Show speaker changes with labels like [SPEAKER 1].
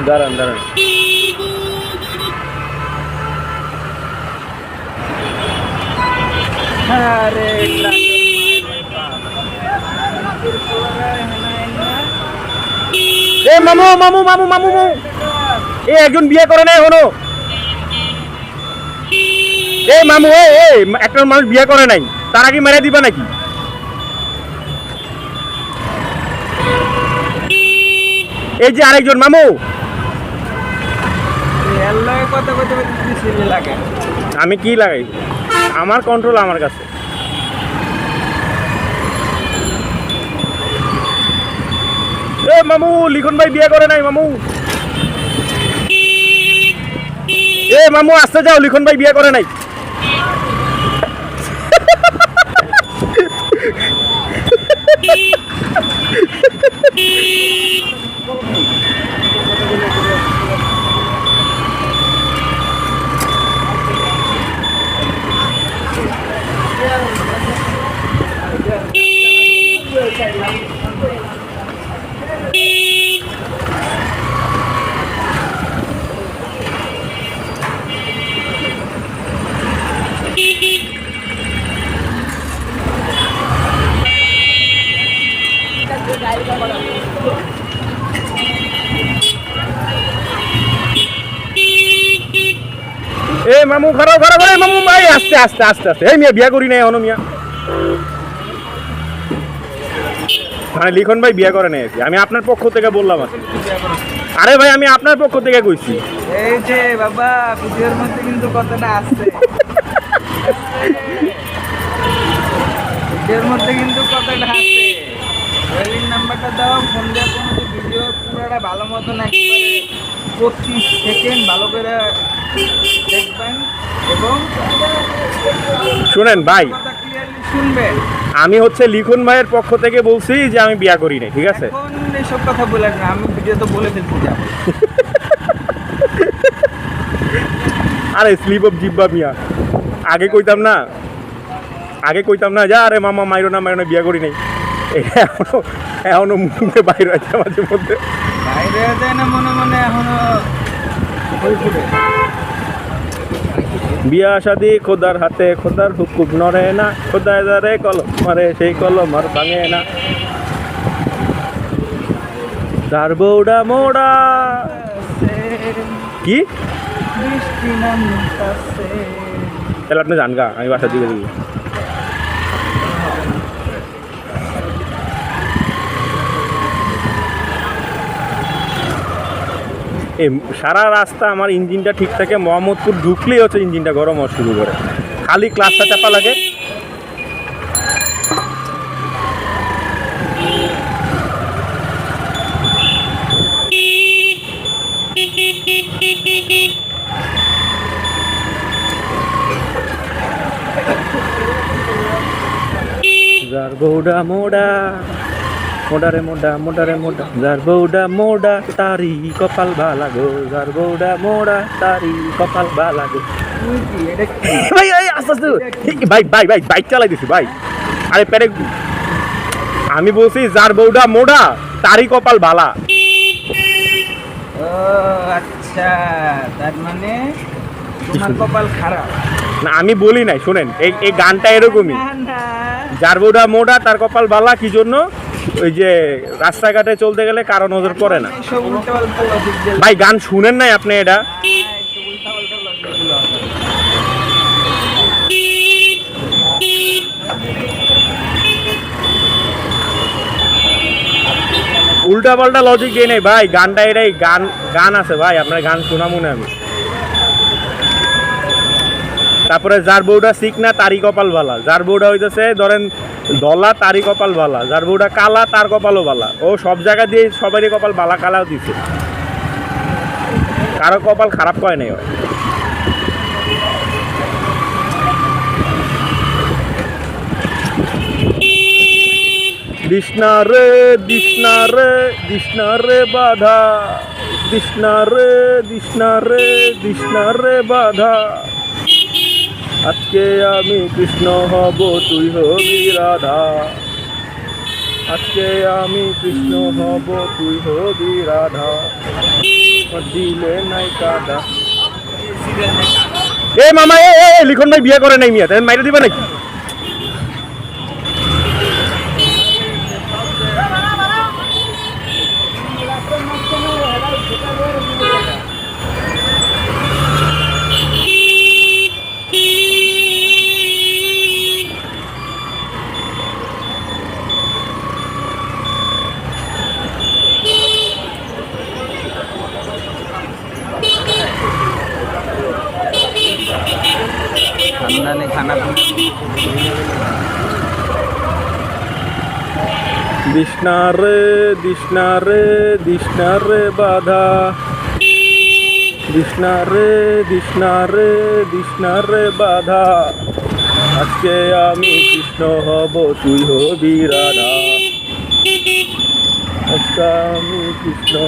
[SPEAKER 1] দাঁড়ান দাঁড়ান।
[SPEAKER 2] আরে
[SPEAKER 1] এ মামু মামু মামু মামু মামু, এ একজন বিয়ে করে নাই এখনো। এ মামু, এ একটা মানুষ বিয়ে করে নাই, তারা কি মেরে দিবা নাকি? এই যে আরেকজন মামু।
[SPEAKER 2] কথা কথা লাগে,
[SPEAKER 1] আমি কি লাগাই? আমার কন্ট্রোল আমার কাছে। এ মামু, লিখন ভাই বিয়ে করে নাই মামু। এ মামু আসতে যাও, লিখন ভাই বিয়ে করে নাই। এ মামু খারাপ খারাপ, এ মামু ভাই আস্তে আস্তে আস্তে আস্তে। এই মিয়া বিয়া করি নাই এখনো মিয়া। মানে লিখন ভাই বিয়া করে নাই আর কি, আমি আপনার পক্ষ থেকে বললাম আর কি। আরে ভাই আমি আপনার পক্ষ থেকে কইছি।
[SPEAKER 2] এই যে বাবা, ভিডিওর মধ্যে কিন্তু কথাটা আসছে, ভিডিওর মধ্যে কিন্তু কথাটা আসছে। ওয়েলিং নাম্বারটা দাও, ফোন দিয়ে কোনো ভিডিও পুরোটা ভালো মতন একবারে 25 সেকেন্ড ভালো করে দেখবেন এবং
[SPEAKER 1] শুনেন ভাই,
[SPEAKER 2] কথা ক্লিয়ারলি শুনবেন।
[SPEAKER 1] আমি হচ্ছে লিখন ভাইয়ের পক্ষ থেকে বলছি যে আমি বিয়া করি নাই, ঠিক আছে?
[SPEAKER 2] এখন এইসব কথা বলেন না, আমি ভিডিও তো বলে ফেলতে যাব।
[SPEAKER 1] আরে স্লিপ অফ জিব্বা মিয়া, আগে কইতাম না, আগে কইতাম না যা আরে মামা মাইরো না মাইরো না, বিয়া করি নাই। এখনো এখনো মুখে বাইরে আছে মাঝে মধ্যে।
[SPEAKER 2] বাইরে যায় না মনে মনে এখনো হইপুরে।
[SPEAKER 1] বিয়া শাদি খোদার হাতে, খোদার হুকুম নড়ে না, খোদায় যারে কলম মারে সেই কলম আর ভাঙে না। তার বউডা মোড়া কি
[SPEAKER 2] বৃষ্টি নামতাছে।
[SPEAKER 1] তাহলে আপনি জান গা, আমি বাসা দিকে দিবি। এই সারা রাস্তা আমার ইঞ্জিনটা ঠিক থাকে, মোহাম্মদপুর ঢুকলেই হচ্ছে ইঞ্জিনটা গরম হওয়া শুরু করে, খালি ক্লাসটা চাপা লাগে। যার বউডা মোড়া, মোডারে মোডা মোডারে মোডা, যার বউডা মোড়া তারি কপাল ভালা গো, যার বউডা মোড়া তারি কপাল ভালা গো।
[SPEAKER 2] তুই কি এটা কি?
[SPEAKER 1] ভাই ভাই আস্তে আস্তে ভাই ভাই ভাই বাইক চালাই দিছি ভাই। আরে পেরে আমি বলছি যার বউডা মোড়া তারি কপাল ভালা।
[SPEAKER 2] ও আচ্ছা, তার মানে তোমার কপাল খারাপ।
[SPEAKER 1] না আমি বলি নাই, শুনেন এই গানটা এরকমই,
[SPEAKER 2] না না,
[SPEAKER 1] যার বউডা মোড়া তার কপাল ভালা। কি জন্য? ওই যে রাস্তাঘাটে চলতে গেলে কারো নজর পড়ে না।
[SPEAKER 2] এইসব উল্টাপাল্টা লজিক দিলে
[SPEAKER 1] ভাই গান শুনেন নাই আপনি এটা?
[SPEAKER 2] এইসব উল্টাপাল্টা লজিক দিলে হবে না।
[SPEAKER 1] উল্টা পাল্টা লজিক দিয়ে নেই ভাই, গানটা এটাই, গান গান আছে ভাই, আপনার গান শোনা মনে আমি। তারপরে যার বউটা শিখ না তারি কপাল ভালা, যার বউটা হইতেছে ধরেন দলা তারি কপাল ভালা, যার বউটা কালা তার কপালও ভালা। ও সব জায়গা দিয়ে সবারই কপাল ভালা কালাও দিছে, কারো কপাল খারাপ করে নাই। দিশনা রে দিশনা রে দিশনা রে বাধা, দিশনা রে দিশনা রে দিশনা রে বাধা। আজকে আমি কৃষ্ণ হব তুই হবি রাধা, আজকে আমি কৃষ্ণ হব তুই হবি রাধা। দিলে নাই কাদা
[SPEAKER 2] সিরিয়াল দেখা
[SPEAKER 1] এ মামা লিখন ভাই বিয়ে করে নাই মিয়া তাই মাইরে দিবা নাকি
[SPEAKER 2] खानदानी खाना
[SPEAKER 1] দিশনারে দিশনারে দিশনারে বাধা দিশনারে দিশনারে দিশনারে বাধা আজকে আমি কৃষ্ণ হব তুই হবি রাধা আজকে আমি কৃষ্ণ